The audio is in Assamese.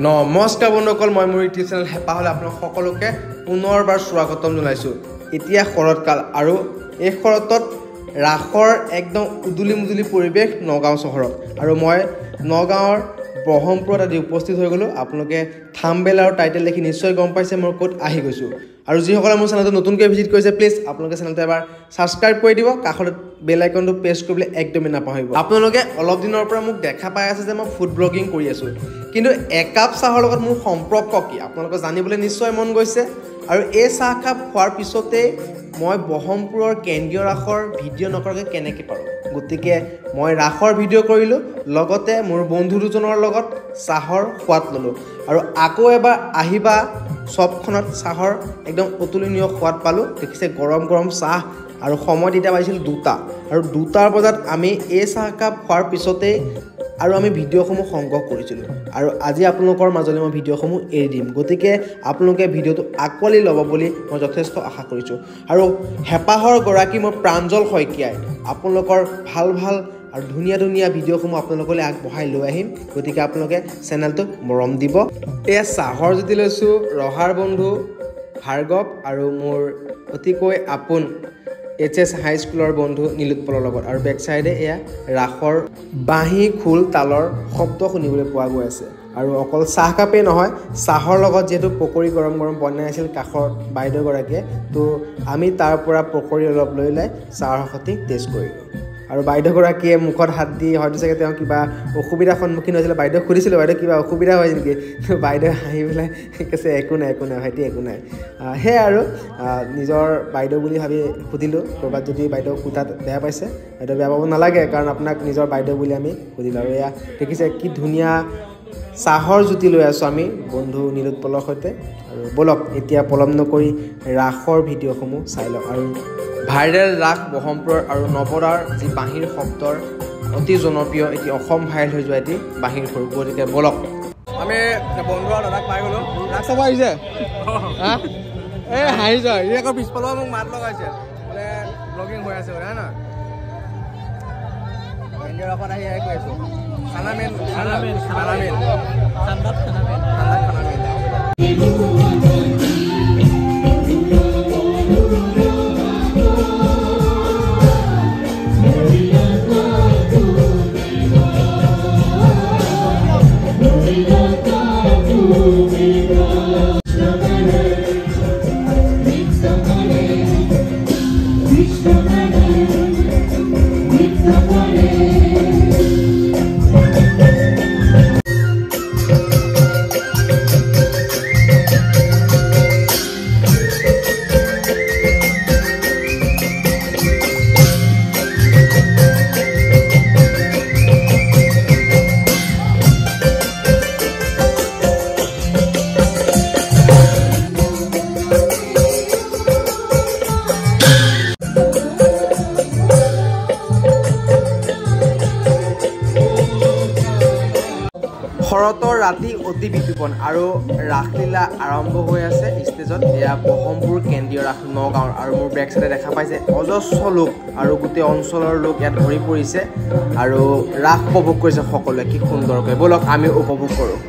নমস্কাৰ বন্ধুসকল মই মোৰ ইউটিউব চেনেল হেপা হলে আপোনাক সকলোকে পুনৰবাৰ স্বাগতম জনাইছোঁ। এতিয়া শৰৎকাল আৰু এই শৰতত ৰাসৰ একদম উদুলি মুদুলি পৰিৱেশ নগাঁও চহৰত আৰু মই নগাঁৱৰ ব্ৰহ্মপুৰত আদি উপস্থিত হৈ গ'লোঁ। আপোনালোকে থাম্বনেইল আৰু টাইটেল দেখি নিশ্চয় গম পাইছে মই ক'ত আহি গৈছোঁ। আৰু যিসকলে মোৰ চেনেলটো নতুনকৈ ভিজিট কৰিছে প্লিজ আপোনালোকে চেনেলটো এবাৰ ছাবস্ক্ৰাইব কৰি দিব, কাষত বেল আইকনটো প্ৰেছ কৰিবলৈ একদমেই নাপাহৰিব। আপোনালোকে অলপ দিনৰ পৰা মোক দেখা পাই আছে যে মই ফুড ব্লগিং কৰি আছোঁ, কিন্তু একাপ চাহৰ লগত মোৰ সম্পৰ্ক কি আপোনালোকে জানিবলৈ নিশ্চয় মন গৈছে। আৰু এই চাহকাপ খোৱাৰ পিছতেই মই ব্ৰহ্মপুৰৰ কেন্দ্ৰীয় ৰাসৰ ভিডিঅ' নকৰাকৈ কেনেকৈ পাৰোঁ, গতিকে মই ৰাসৰ ভিডিঅ' কৰিলোঁ, লগতে মোৰ বন্ধু দুজনৰ লগত চাহৰ সোৱাদ ল'লোঁ। আৰু আকৌ এবাৰ আহিবা চবখনত চাহৰ একদম অতুলনীয় সোৱাদ পালোঁ। দেখিছে গৰম গৰম চাহ আৰু সময় তেতিয়া পাইছিল 2টা, আৰু 2টা বজাত আমি এই চাহকাপ খোৱাৰ পিছতেই আৰু আমি ভিডিঅ'সমূহ সংগ্ৰহ কৰিছিলোঁ। আৰু আজি আপোনালোকৰ মাজলৈ মই ভিডিঅ'সমূহ এৰি দিম, গতিকে আপোনালোকে ভিডিঅ'টো আঁকোৱালি ল'ব বুলি মই যথেষ্ট আশা কৰিছোঁ। আৰু হেঁপাহৰ গৰাকী মই প্ৰাঞ্জল শইকীয়াই আপোনালোকৰ ভাল ভাল আৰু ধুনীয়া ধুনীয়া ভিডিঅ'সমূহ আপোনালোকলৈ আগবঢ়াই লৈ আহিম, গতিকে আপোনালোকে চেনেলটো মৰম দিব। এয়া চাহৰ জুতি লৈছোঁ ৰহাৰ বন্ধু ভাৰ্গৱ আৰু মোৰ অতিকৈ আপোন HS হাইস্কুলৰ বন্ধু নীলোৎপলৰ লগত। আৰু বেক চাইডে এয়া ৰাসৰ বাঁহী খোল তালৰ শব্দ শুনিবলৈ পোৱা গৈ আছে। আৰু অকল চাহকাপেই নহয়, চাহৰ লগত যিহেতু পকৰি গৰম গৰম বনাই আছিল কাষৰ বাইদেউগৰাকীয়ে, তো আমি তাৰ পৰা পকৰি অলপ লৈ চাহৰ সৈতে টেষ্ট কৰিলোঁ। আৰু বাইদেউগৰাকীয়ে মুখত হাত দি হয়তো চাগে তেওঁ কিবা অসুবিধাৰ সন্মুখীন হৈছিলে। বাইদেউ সুধিছিলোঁ বাইদেউ কিবা অসুবিধা হয় নেকি, তো বাইদেউ হাঁহি পেলাই কৈছে একো নাই ভাইটি একো নাই। সেয়াই আৰু নিজৰ বাইদেউ বুলি ভাবি সুধিলোঁ। ক'ৰবাত যদি বাইদেউ সুধাত বেয়া পাইছে, বাইদেউ বেয়া পাব নালাগে, কাৰণ আপোনাক নিজৰ বাইদেউ বুলি আমি সুধিলোঁ। আৰু এয়া দেখিছে কি ধুনীয়া চাহৰ জুতি লৈ আছোঁ আমি বন্ধু নীলোৎপলৰ সৈতে। আৰু ব'লক এতিয়া পলম নকৰি ৰাসৰ ভিডিঅ'সমূহ চাই লওক। আৰু ভাইৰেল ৰাস ব্ৰহ্মপুৰৰ আৰু নৱদাৰ যি বাঁহীৰ শব্দৰ অতি জনপ্ৰিয় এটি অসম ভাইৰেল হৈ যোৱা এটি বাঁহীৰ সুৰ, গতিকে ব'লক। আমি বন্ধু আৰু দাদাক পাই গ'লোঁ। ৰাস চাব আহিছে এই হাঁহি যায়, ই আকৌ পিছফালেও মোক মাত লগাইছে বোলে ব্লগিং হৈ আছে বোলে, হয় নহয়? কেন্দ্ৰীয় ৰাসত আহি কৈ আছোঁ খানা মেইন শৰতৰ ৰাতি অতি বিতোপন আৰু ৰাসলীলা আৰম্ভ হৈ আছে ষ্টেজত। এয়া ব্ৰহ্মপুৰ কেন্দ্ৰীয় ৰাস নগাঁৱৰ। আৰু মোৰ বেক চাইডে দেখা পাইছে অজস্ৰ লোক আৰু গোটেই অঞ্চলৰ লোক ইয়াত ভৰি পৰিছে আৰু ৰাস উপভোগ কৰিছে সকলোৱে কি সুন্দৰকৈ। ব'লক আমি উপভোগ কৰোঁ।